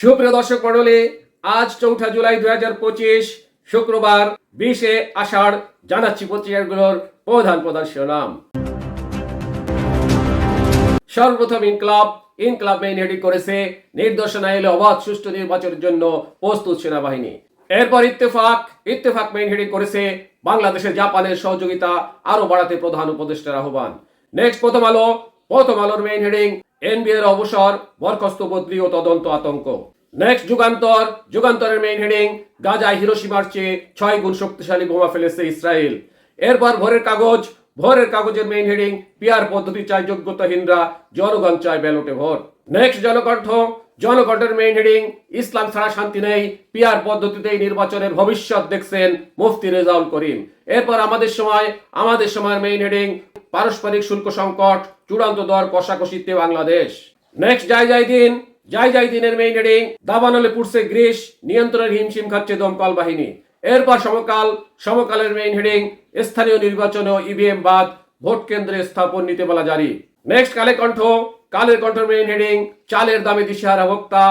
সুপ্রিয় দর্শক মণ্ডলী, আজ 4 জুলাই 2025 শুক্রবার 20 আষাঢ়। জানাচ্ছি পত্রিকাগুলোর প্রধান শিরোনাম। সর্বপ্রথম ইনকলাব মেইন হেডিং করেছে, নির্দেশনা এলে অবাধ সুষ্ঠু নির্বাচনের জন্য প্রস্তুত সেনাবাহিনী। এরপর ইত্তেফাক মেইন হেডিং করেছে, বাংলাদেশে জাপানের সহযোগিতা আরো বাড়াতে প্রধান উপদেষ্টার আহ্বান। নেক্সট প্রথম আলোর মেইন হেডিং, এনবিআর অবসর, বরখাস্ত বদলি ও তদন্ত আতঙ্ক। নেক্সট যুগান্তরের মেইন হেডিং, গাজায় হিরোশিমার চেয়ে 6 গুণ শক্তিশালী বোমা ফেলেছে ইসরায়েল। এরপর ভোরের কাগজের মেইন হেডিং, পিআর পদ্ধতি চায় যোগ্যতাহীনরা, জনগণ চায় ব্যালটে ভোট। নেক্সট জনকণ্ঠের মেইন হেডিং, ইসলাম ছাড়া শান্তি নেই, পিআর পদ্ধতিতেই নির্বাচনের ভবিষ্যৎ দেখছেন মুফতি রেজাউল করিম। এরপর আমাদের সময়ের মেইন হেডিং, পারস্পরিক শুল্ক সংকট, চূড়ান্ত দর কষাকষিতে বাংলাদেশ। নেক্সট যাই দিনের মেইন হেডিং, দাবানলে পুড়ছে গ্রিস, নিয়ন্ত্রণের হিমশিম খাচ্ছে দমকল বাহিনী। এরপর সমকালের মেইন হেডিং, স্থানীয় নির্বাচনে ইভিএম বাদ, ভোট কেন্দ্রে স্থাপন নীতিমালা জারি। নেক্সট কালের কণ্ঠের মেইন হেডিং, চালের দামে দিশেহারা ভোক্তা।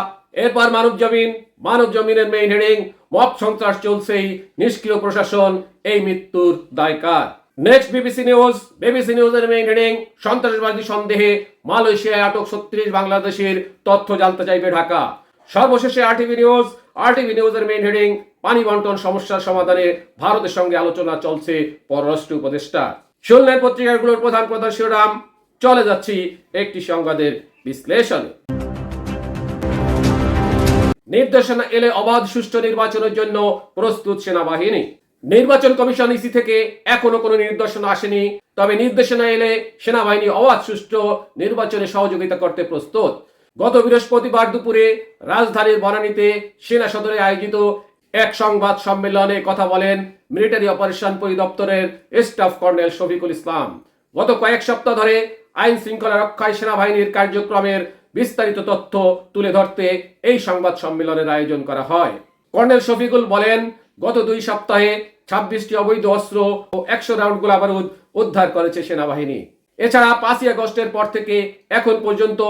এরপর মানব জমিনের মেইন হেডিং, মব সন্ত্রাস চলছেই, নিষ্ক্রিয় প্রশাসন, এই মৃত্যুর দায় কার। নেক্সট বিবিসি নিউজের মেইন হেডিং, সন্ত্রাসবাদী সন্দেহে মালয়েশিয়ায় আটক 36 বাংলাদেশের, তথ্য জানতে চাইবে ঢাকা। সর্বশেষে আরটিভি নিউজের মেইন হেডিং, পানি বন্টন সমস্যার সমাধানে ভারতের সঙ্গে আলোচনা চলছে পররাষ্ট্র উপদেষ্টা। শুনলেন পত্রিকাগুলোর প্রধান শিরোনাম। চলে যাচ্ছি একটি সংবাদের বিশ্লেষণে। নির্দেশনা এলে অবাধ সুষ্ঠু নির্বাচনের জন্য প্রস্তুত সেনাবাহিনী। নির্বাচন কমিশন ইসি থেকে এখনো কোনো নির্দেশনা আসেনি, তবে নির্দেশনা এলে সেনাবাহিনী অবাধ সুষ্ঠু নির্বাচনে সহযোগিতা করতে প্রস্তুত। গত বৃহস্পতিবার দুপুরে রাজধানীর বনানীতে সেনা সদরে আয়োজিত এক সংবাদ সম্মেলনে কথা বলেন মিলিটারি অপারেশন পরিদপ্তরের স্টাফ কর্নেল শফিকুল ইসলাম। গত কয়েক সপ্তাহ ধরে আইন শৃঙ্খলা রক্ষায় সেনাবাহিনীর কার্যক্রমের বিস্তারিত তথ্য তুলে ধরতে এই সংবাদ সম্মেলনের আয়োজন করা হয়। কর্নেল শফিকুল বলেন, গত 2 সপ্তাহে 26টি অবৈধ অস্ত্র ও 100 রাউন্ড গোলাবারুদ উদ্ধার করেছে সেনাবাহিনী। এছাড়া 5ই আগস্টের পর থেকে এখন পর্যন্ত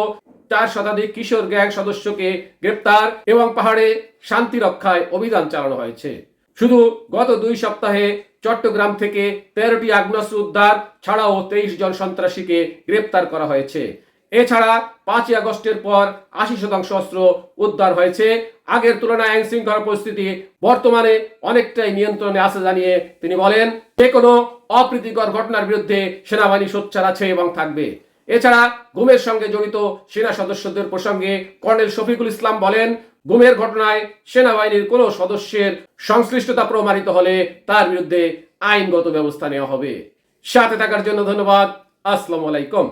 4 শতাধিক কিশোর গ্যাং সদস্যকে গ্রেপ্তার এবং পাহাড়ে শান্তি রক্ষায় অভিযান চালানো হয়েছে। শুধু গত 2 সপ্তাহে চট্টগ্রাম থেকে 13টি আগ্নেয়াস্ত্র উদ্ধার ছাড়াও 23 জন সন্ত্রাসীকে গ্রেপ্তার করা হয়েছে। এছাড়া 5ই আগস্টের পর 80% অস্ত্র উদ্ধার হয়েছে। আগের তুলনায় আইন শৃঙ্খলা পরিস্থিতি বর্তমানে অনেকটাই নিয়ন্ত্রণে আছে জানিয়ে তিনি বলেন, যে কোনো অপ্রীতিকর ঘটনার বিরুদ্ধে সেনাবাহিনী সোচ্চার আছে এবং থাকবে। এছাড়া গুমের সঙ্গে জড়িত সেনা সদস্যদের প্রসঙ্গে কর্নেল শফিকুল ইসলাম বলেন, গুমের ঘটনায় সেনাবাহিনীর কোনো সদস্যের সংশ্লিষ্টতা প্রমাণিত হলে তার বিরুদ্ধে আইনগত ব্যবস্থা নেওয়া হবে। সাথে থাকার জন্য ধন্যবাদ। আসসালামু আলাইকুম।